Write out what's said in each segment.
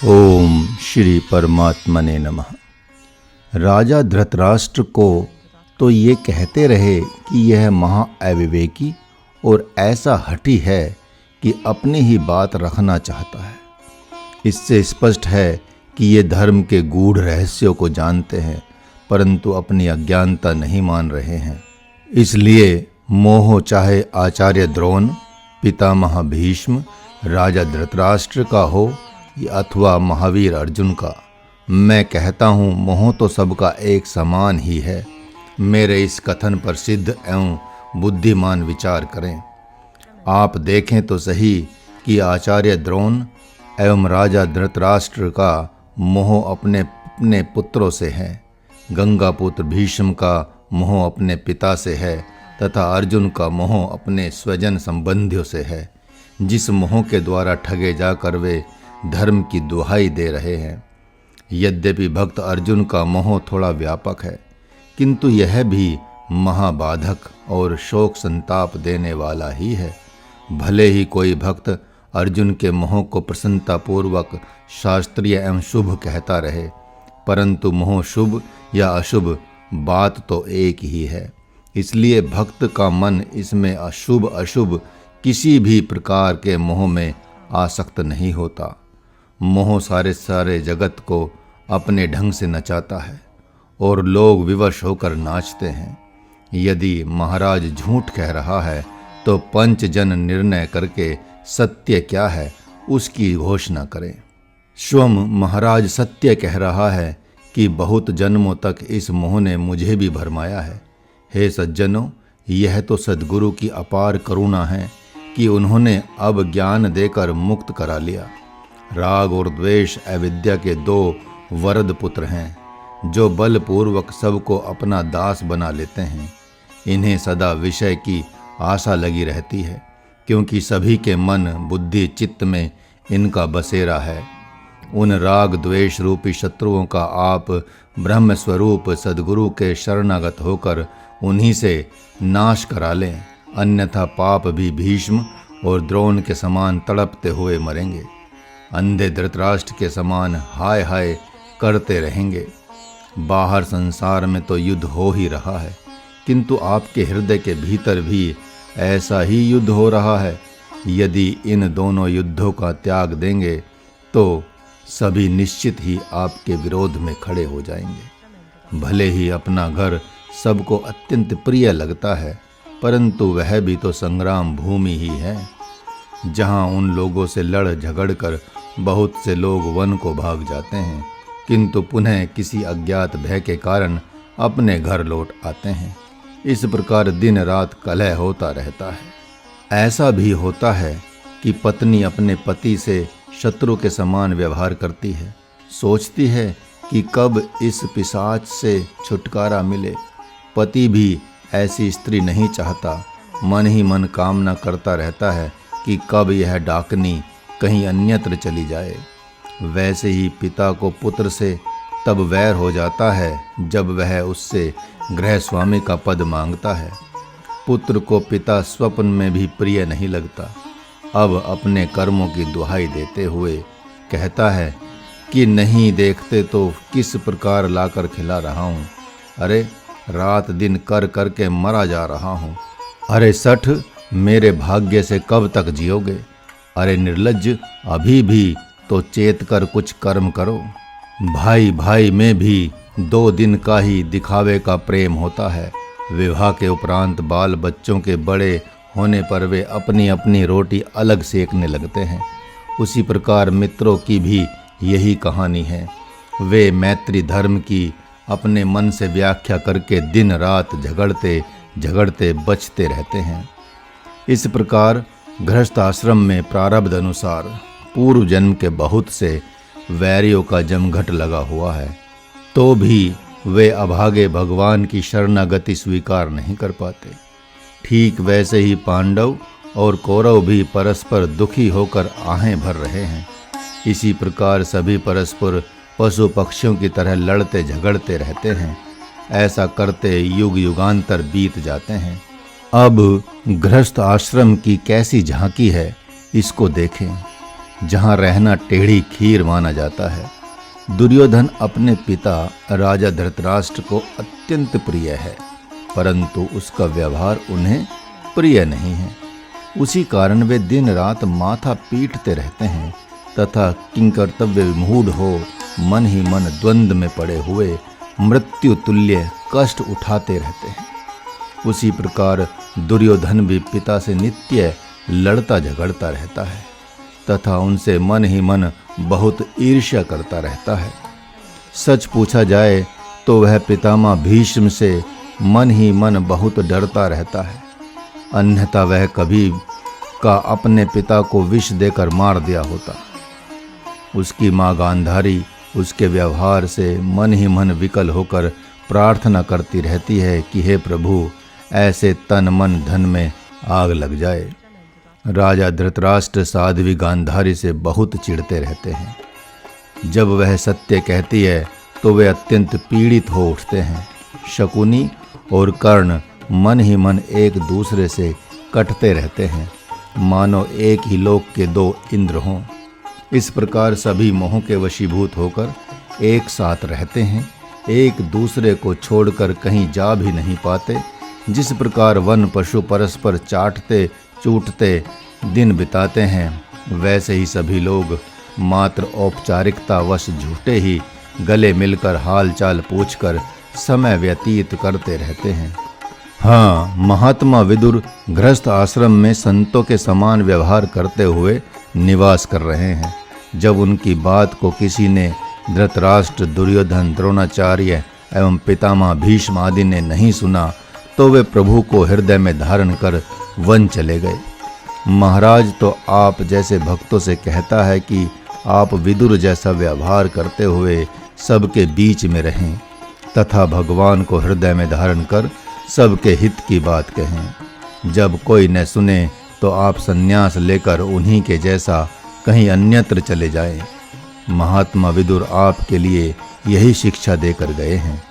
ओम श्री परमात्मने नमः। राजा धृतराष्ट्र को तो ये कहते रहे कि यह महा अविवेकी और ऐसा हठी है कि अपनी ही बात रखना चाहता है। इससे स्पष्ट है कि ये धर्म के गूढ़ रहस्यों को जानते हैं, परंतु अपनी अज्ञानता नहीं मान रहे हैं। इसलिए मोह चाहे आचार्य द्रोण, पितामह भीष्म, राजा धृतराष्ट्र का हो या अथवा महावीर अर्जुन का, मैं कहता हूँ मोह तो सबका एक समान ही है। मेरे इस कथन पर सिद्ध एवं बुद्धिमान विचार करें। आप देखें तो सही कि आचार्य द्रोण एवं राजा धृतराष्ट्र का मोह अपने पुत्रों से है, गंगा पुत्र भीष्म का मोह अपने पिता से है तथा अर्जुन का मोह अपने स्वजन संबंधियों से है, जिस मोह के द्वारा ठगे जाकर वे धर्म की दुहाई दे रहे हैं। यद्यपि भक्त अर्जुन का मोह थोड़ा व्यापक है, किंतु यह भी महाबाधक और शोक संताप देने वाला ही है। भले ही कोई भक्त अर्जुन के मोह को प्रसन्नतापूर्वक शास्त्रीय एवं शुभ कहता रहे, परंतु मोह शुभ या अशुभ बात तो एक ही है। इसलिए भक्त का मन इसमें अशुभ अशुभ किसी भी प्रकार के मोह में आसक्त नहीं होता। मोह सारे जगत को अपने ढंग से नचाता है और लोग विवश होकर नाचते हैं। यदि महाराज झूठ कह रहा है तो पंचजन निर्णय करके सत्य क्या है उसकी घोषणा करें। स्वयं महाराज सत्य कह रहा है कि बहुत जन्मों तक इस मोह ने मुझे भी भरमाया है। हे सज्जनों, यह तो सद्गुरु की अपार करुणा है कि उन्होंने अब ज्ञान देकर मुक्त करा लिया। राग और द्वेष अविद्या के दो वरद पुत्र हैं, जो बलपूर्वक सबको अपना दास बना लेते हैं। इन्हें सदा विषय की आशा लगी रहती है, क्योंकि सभी के मन बुद्धि चित्त में इनका बसेरा है। उन राग द्वेष रूपी शत्रुओं का आप ब्रह्म स्वरूप सद्गुरु के शरणागत होकर उन्हीं से नाश करा लें, अन्यथा पाप भी भीष्म और द्रोण के समान तड़पते हुए मरेंगे। अंधे धृतराष्ट्र के समान हाय हाय करते रहेंगे। बाहर संसार में तो युद्ध हो ही रहा है, किंतु आपके हृदय के भीतर भी ऐसा ही युद्ध हो रहा है। यदि इन दोनों युद्धों का त्याग देंगे तो सभी निश्चित ही आपके विरोध में खड़े हो जाएंगे। भले ही अपना घर सबको अत्यंत प्रिय लगता है, परंतु वह भी तो संग्राम भूमि ही है, जहाँ उन लोगों से लड़ झगड़ कर बहुत से लोग वन को भाग जाते हैं, किंतु पुनः किसी अज्ञात भय के कारण अपने घर लौट आते हैं। इस प्रकार दिन रात कलह होता रहता है। ऐसा भी होता है कि पत्नी अपने पति से शत्रु के समान व्यवहार करती है, सोचती है कि कब इस पिशाच से छुटकारा मिले। पति भी ऐसी स्त्री नहीं चाहता, मन ही मन कामना करता रहता है कि कब यह डाकनी कहीं अन्यत्र चली जाए। वैसे ही पिता को पुत्र से तब वैर हो जाता है जब वह उससे गृह स्वामी का पद मांगता है। पुत्र को पिता स्वप्न में भी प्रिय नहीं लगता। अब अपने कर्मों की दुहाई देते हुए कहता है कि नहीं देखते तो किस प्रकार लाकर खिला रहा हूँ। अरे रात दिन कर कर के मरा जा रहा हूँ। अरे सठ, मेरे भाग्य से कब तक जियोगे? अरे निर्लज्ज, अभी भी तो चेत कर कुछ कर्म करो। भाई भाई में भी 2 दिन का ही दिखावे का प्रेम होता है। विवाह के उपरांत बाल बच्चों के बड़े होने पर वे अपनी अपनी रोटी अलग सेकने लगते हैं। उसी प्रकार मित्रों की भी यही कहानी है। वे मैत्री धर्म की अपने मन से व्याख्या करके दिन रात झगड़ते झगड़ते बचते रहते हैं। इस प्रकार गृहस्थ आश्रम में प्रारब्ध अनुसार पूर्व जन्म के बहुत से वैरियों का जमघट लगा हुआ है, तो भी वे अभागे भगवान की शरणागति स्वीकार नहीं कर पाते। ठीक वैसे ही पांडव और कौरव भी परस्पर दुखी होकर आहें भर रहे हैं। इसी प्रकार सभी परस्पर पशु पक्षियों की तरह लड़ते झगड़ते रहते हैं। ऐसा करते युग युगांतर बीत जाते हैं। अब गृहस्थ आश्रम की कैसी झांकी है, इसको देखें। जहाँ रहना टेढ़ी खीर माना जाता है। दुर्योधन अपने पिता राजा धृतराष्ट्र को अत्यंत प्रिय है, परंतु उसका व्यवहार उन्हें प्रिय नहीं है। उसी कारण वे दिन रात माथा पीटते रहते हैं तथा किंकर्तव्य विमूढ़ हो मन ही मन द्वंद्व में पड़े हुए मृत्यु तुल्य कष्ट उठाते रहते हैं। उसी प्रकार दुर्योधन भी पिता से नित्य लड़ता झगड़ता रहता है तथा उनसे मन ही मन बहुत ईर्ष्या करता रहता है। सच पूछा जाए तो वह पितामह भीष्म से मन ही मन बहुत डरता रहता है, अन्यथा वह कभी का अपने पिता को विष देकर मार दिया होता। उसकी माँ गांधारी उसके व्यवहार से मन ही मन विकल होकर प्रार्थना करती रहती है कि हे प्रभु, ऐसे तन मन धन में आग लग जाए। राजा धृतराष्ट्र साध्वी गांधारी से बहुत चिढ़ते रहते हैं। जब वह सत्य कहती है तो वे अत्यंत पीड़ित हो उठते हैं। शकुनी और कर्ण मन ही मन एक दूसरे से कटते रहते हैं, मानो एक ही लोक के दो इंद्र हों। इस प्रकार सभी मोह के वशीभूत होकर एक साथ रहते हैं, एक दूसरे को छोड़कर कहीं जा भी नहीं पाते। जिस प्रकार वन पशु परस्पर चाटते चूटते दिन बिताते हैं, वैसे ही सभी लोग मात्र औपचारिकतावश झूठे ही गले मिलकर हालचाल पूछकर समय व्यतीत करते रहते हैं। हाँ, महात्मा विदुर गृहस्थ आश्रम में संतों के समान व्यवहार करते हुए निवास कर रहे हैं। जब उनकी बात को किसी ने धृतराष्ट्र, दुर्योधन, द्रोणाचार्य एवं पितामह भीष्म आदि ने नहीं सुना तो वे प्रभु को हृदय में धारण कर वन चले गए। महाराज तो आप जैसे भक्तों से कहता है कि आप विदुर जैसा व्यवहार करते हुए सबके बीच में रहें तथा भगवान को हृदय में धारण कर सबके हित की बात कहें। जब कोई न सुने तो आप संन्यास लेकर उन्हीं के जैसा कहीं अन्यत्र चले जाएं। महात्मा विदुर आपके लिए यही शिक्षा देकर गए हैं।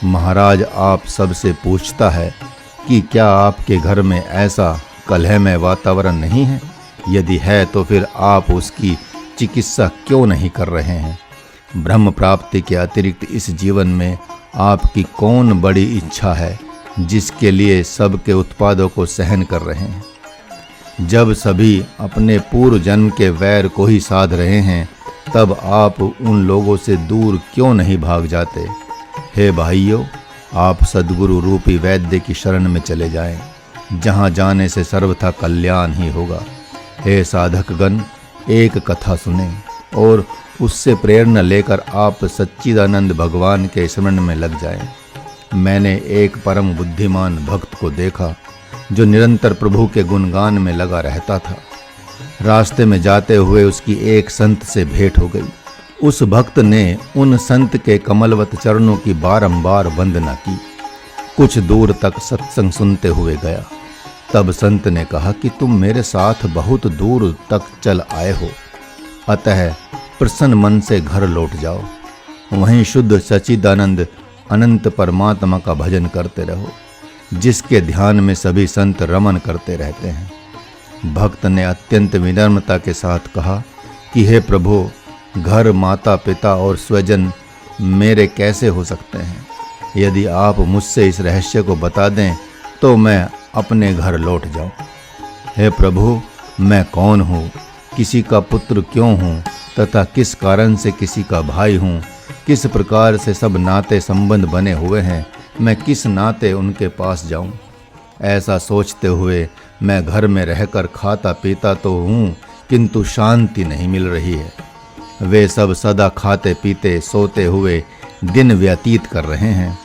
महाराज आप सबसे पूछता है कि क्या आपके घर में ऐसा कलहमय वातावरण नहीं है? यदि है तो फिर आप उसकी चिकित्सा क्यों नहीं कर रहे हैं? ब्रह्म प्राप्ति के अतिरिक्त इस जीवन में आपकी कौन बड़ी इच्छा है जिसके लिए सबके उत्पादों को सहन कर रहे हैं? जब सभी अपने पूर्व जन्म के वैर को ही साध रहे हैं, तब आप उन लोगों से दूर क्यों नहीं भाग जाते? हे भाइयों, आप सद्गुरु रूपी वैद्य की शरण में चले जाएं, जहाँ जाने से सर्वथा कल्याण ही होगा। हे साधकगण, एक कथा सुने और उससे प्रेरणा लेकर आप सच्चिदानंद भगवान के स्मरण में लग जाएं। मैंने एक परम बुद्धिमान भक्त को देखा जो निरंतर प्रभु के गुणगान में लगा रहता था। रास्ते में जाते हुए उसकी एक संत से भेंट हो गई। उस भक्त ने उन संत के कमलवत चरणों की बारंबार वंदना की। कुछ दूर तक सत्संग सुनते हुए गया। तब संत ने कहा कि तुम मेरे साथ बहुत दूर तक चल आए हो, अतः प्रसन्न मन से घर लौट जाओ। वहीं शुद्ध सच्चिदानंद अनंत परमात्मा का भजन करते रहो, जिसके ध्यान में सभी संत रमन करते रहते हैं। भक्त ने अत्यंत विनम्रता के साथ कहा कि हे प्रभु, घर, माता पिता और स्वजन मेरे कैसे हो सकते हैं? यदि आप मुझसे इस रहस्य को बता दें तो मैं अपने घर लौट जाऊं। हे प्रभु, मैं कौन हूँ, किसी का पुत्र क्यों हूँ तथा किस कारण से किसी का भाई हूँ, किस प्रकार से सब नाते संबंध बने हुए हैं, मैं किस नाते उनके पास जाऊं? ऐसा सोचते हुए मैं घर में रहकर खाता पीता तो हूँ, किंतु शांति नहीं मिल रही है। वे सब सदा खाते पीते सोते हुए दिन व्यतीत कर रहे हैं।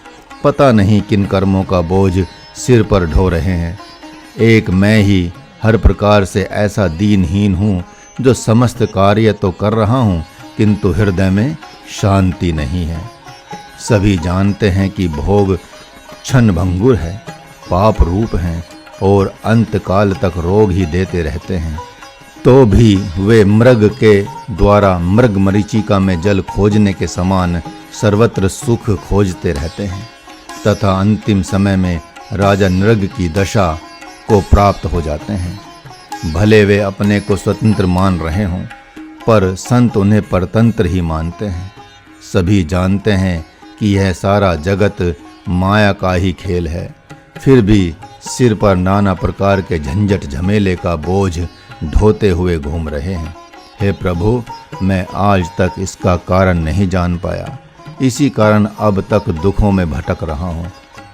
पता नहीं किन कर्मों का बोझ सिर पर ढो रहे हैं। एक मैं ही हर प्रकार से ऐसा दीनहीन हूँ जो समस्त कार्य तो कर रहा हूँ, किंतु हृदय में शांति नहीं है। सभी जानते हैं कि भोग क्षण भंगुर है, पाप रूप हैं और अंतकाल तक रोग ही देते रहते हैं। तो भी वे मृग के द्वारा मृग मरीचिका में जल खोजने के समान सर्वत्र सुख खोजते रहते हैं तथा अंतिम समय में राजा नृग की दशा को प्राप्त हो जाते हैं। भले वे अपने को स्वतंत्र मान रहे हों, पर संत उन्हें परतंत्र ही मानते हैं। सभी जानते हैं कि यह सारा जगत माया का ही खेल है, फिर भी सिर पर नाना प्रकार के झंझट झमेले का बोझ ढोते हुए घूम रहे हैं। हे प्रभु, मैं आज तक इसका कारण नहीं जान पाया, इसी कारण अब तक दुखों में भटक रहा हूँ।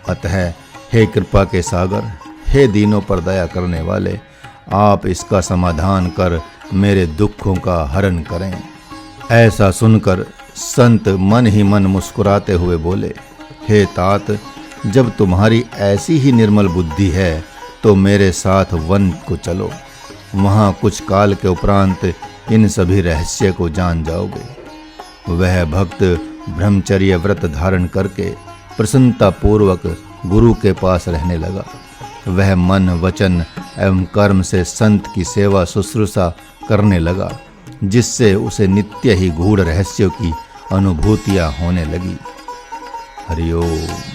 अतः हे कृपा के सागर, हे दीनों पर दया करने वाले, आप इसका समाधान कर मेरे दुखों का हरण करें। ऐसा सुनकर संत मन ही मन मुस्कुराते हुए बोले, हे तात, जब तुम्हारी ऐसी ही निर्मल बुद्धि है तो मेरे साथ वन को चलो। वहाँ कुछ काल के उपरांत इन सभी रहस्य को जान जाओगे। वह भक्त ब्रह्मचर्य व्रत धारण करके प्रसन्नता पूर्वक गुरु के पास रहने लगा। वह मन, वचन एवं कर्म से संत की सेवा शुश्रूषा करने लगा, जिससे उसे नित्य ही गूढ़ रहस्यों की अनुभूतियाँ होने लगी। हरि ओम।